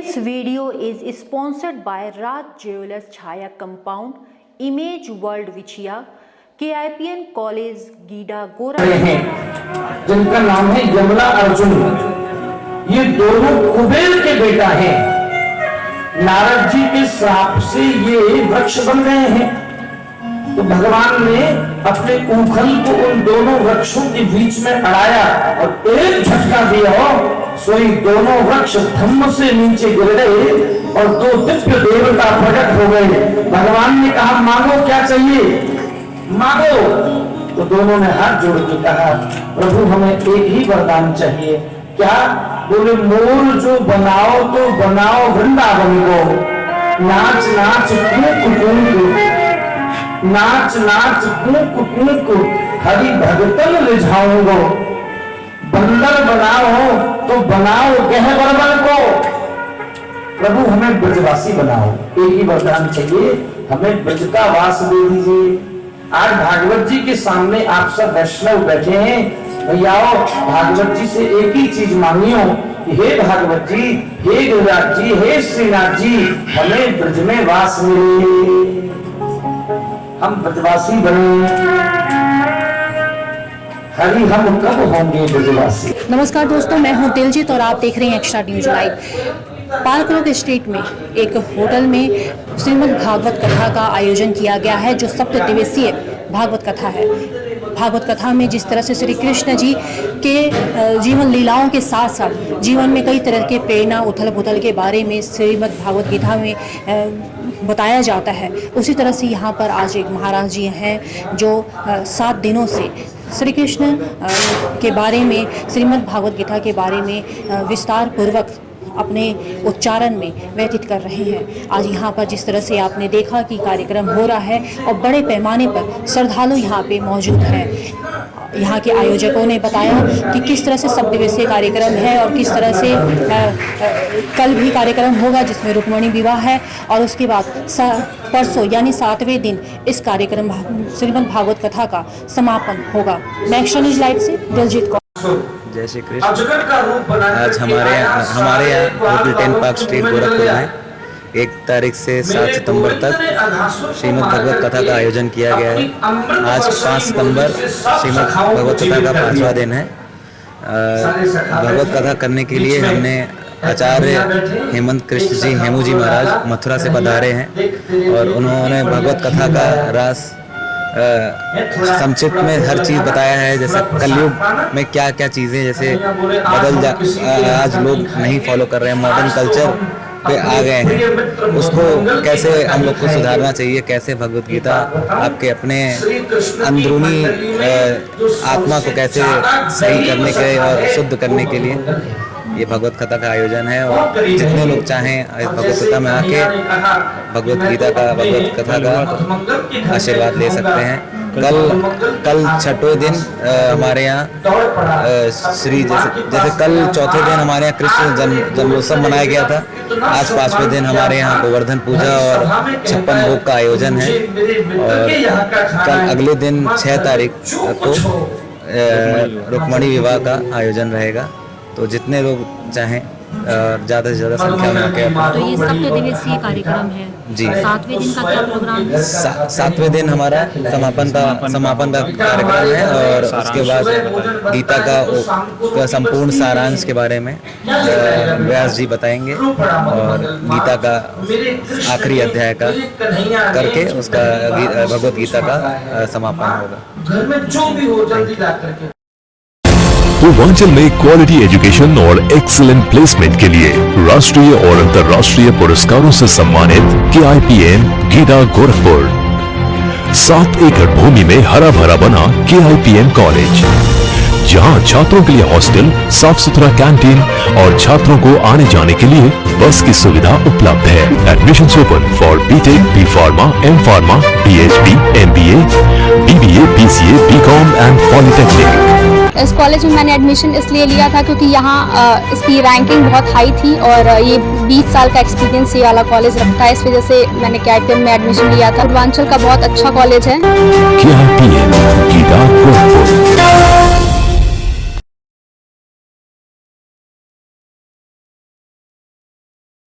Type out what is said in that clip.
This video is sponsored by Raj Jewelers Chaya Compound, Image World Vichia, KIPN College, GIDA Gorakhpur, जिनका नाम है यमला अर्जुन। ये दोनों कुबेर के बेटा हैं। नारद जी के श्राप से ये वृक्ष बन गए हैं। तो भगवान ने अपने उखल को उन दोनों वृक्षों के बीच में अड़ाया और एक झटका दिया, सोई दोनों वृक्ष धम्म से नीचे गिर गए और दो दिव्य देवता प्रकट हो गए। भगवान ने कहा मांगो क्या चाहिए, मांगो। तो दोनों ने हाथ जोड़ के कहा प्रभु हमें एक ही वरदान चाहिए। क्या? बोले मोर जो बनाओ तो बनाओ वृंदावन को, नाच नाच कूक कूक, नाच नाच कूक कूक हरि भगतन रिझाऊंगो। बंदर बनाओ तो बनाओ गहवर को, प्रभु हमें ब्रजवासी बनाओ। एक ही वरदान चाहिए, हमें ब्रज का वास दे दीजिए। आज भागवत जी के सामने आप सब वैष्णव बैठे हैं, भैयाओ भागवत जी से एक ही चीज मांगियो, हे भागवत जी, हे गिरिराज जी, हे श्रीनाथ जी, हमें ब्रज में वास मिले, हम ब्रजवासी बने। हरि हम कब होंगे ब्रजवासी। नमस्कार दोस्तों, मैं हूं दिलजीत और आप देख रहे हैं extra news live. Park road street में एक होटल में श्रीमद् भागवत कथा का आयोजन किया गया है, जो सप्त दिवसीय भागवत कथा है। भागवत कथा में जिस तरह से श्री कृष्ण जी के जीवन लीलाओं के साथ साथ जीवन में कई तरह के प्रेरणा उथल पुथल के बारे में श्रीमद् भागवत गीता में बताया जाता है, उसी तरह से यहाँ पर आज एक महाराज जी हैं जो 7 दिनों से श्री कृष्ण के बारे में, श्रीमद् भागवत गीता के बारे में विस्तार पूर्वक अपने उच्चारण में व्यतीत कर रहे हैं। आज यहाँ पर जिस तरह से आपने देखा कि कार्यक्रम हो रहा है और बड़े पैमाने पर श्रद्धालु यहाँ पे मौजूद हैं। यहाँ के आयोजकों ने बताया कि किस तरह से सब दिवसीय कार्यक्रम है और किस तरह से कल भी कार्यक्रम होगा जिसमें रुक्मिणी विवाह है और उसके बाद परसों यानी 7वें दिन इस कार्यक्रम श्रीमद् भागवत कथा का समापन होगा। मैं एक्स्ट्रा न्यूज लाइव से दिलजीत कौर। जय श्री कृष्ण। आज हमारे यहाँ होटल 10 पार्क स्ट्रीट गोरखपुर में 1 तारीख से 7 सितंबर तक श्रीमद् भगवत कथा का आयोजन किया गया है। आज 5 सितंबर श्रीमद् भगवत कथा का 5वां दिन है। भगवत कथा करने के लिए हमने आचार्य हेमंत कृष्ण जी हेमू जी महाराज मथुरा से पधारे हैं और उन्होंने भगवत कथा का रास संक्षिप्त में हर चीज़ बताया है। जैसे कलयुग में क्या क्या चीज़ें जैसे आज लोग नहीं फॉलो कर रहे हैं, मॉडर्न कल्चर पे आ गए हैं, उसको कैसे हम लोग को सुधारना चाहिए, कैसे भगवत गीता आपके अपने अंदरूनी आत्मा को कैसे सही करने के और शुद्ध करने के लिए ये भगवत कथा का आयोजन है। और जितने लोग चाहें इस भगवत कथा में आके भगवत गीता का, भगवत कथा का आशीर्वाद ले सकते हैं। कल 6वें दिन हमारे यहाँ श्री जैसे कल 4थे दिन हमारे यहाँ कृष्ण जन्मोत्सव मनाया गया था। आज 5वें दिन हमारे यहाँ गोवर्धन पूजा और 56 भोग का आयोजन है और कल अगले दिन 6 तारीख को रुक्मिणी विवाह का आयोजन रहेगा। तो जितने लोग चाहें ज़्यादा से ज़्यादा संख्या में आके। तो ये सप्त दिवसीय कार्यक्रम है जी। 7वें दिन का क्या प्रोग्राम है? 7वें दिन हमारा समापन का कार्यक्रम है और उसके बाद गीता का संपूर्ण सारांश के बारे में व्यास जी बताएंगे और गीता का आखिरी अध्याय का करके उसका भगवत गीता का समापन होगा। घर में जो भी हो जल्दी ला करके। पूर्वांचल में क्वालिटी एजुकेशन और एक्सीलेंट प्लेसमेंट के लिए राष्ट्रीय और अंतर्राष्ट्रीय पुरस्कारों से सम्मानित KIPN गीडा गोरखपुर। 7 एकड़ भूमि में हरा भरा बना KIPN कॉलेज, जहां छात्रों के लिए हॉस्टल, साफ सुथरा कैंटीन और छात्रों को आने जाने के लिए बस की सुविधा उपलब्ध है। Admission open for BTech, B Pharma, M Pharma, PhD, MBA, BBA, BCA, BCom and polytechnic. इस कॉलेज में मैंने एडमिशन इसलिए लिया था क्योंकि यहाँ इसकी रैंकिंग बहुत हाई थी और ये 20 साल का एक्सपीरियंस ये वाला कॉलेज रखता है। इस वजह से मैंने KIPN में एडमिशन लिया था। पूर्वांचल का बहुत अच्छा कॉलेज है। KIPN गीडा गोरखपुर।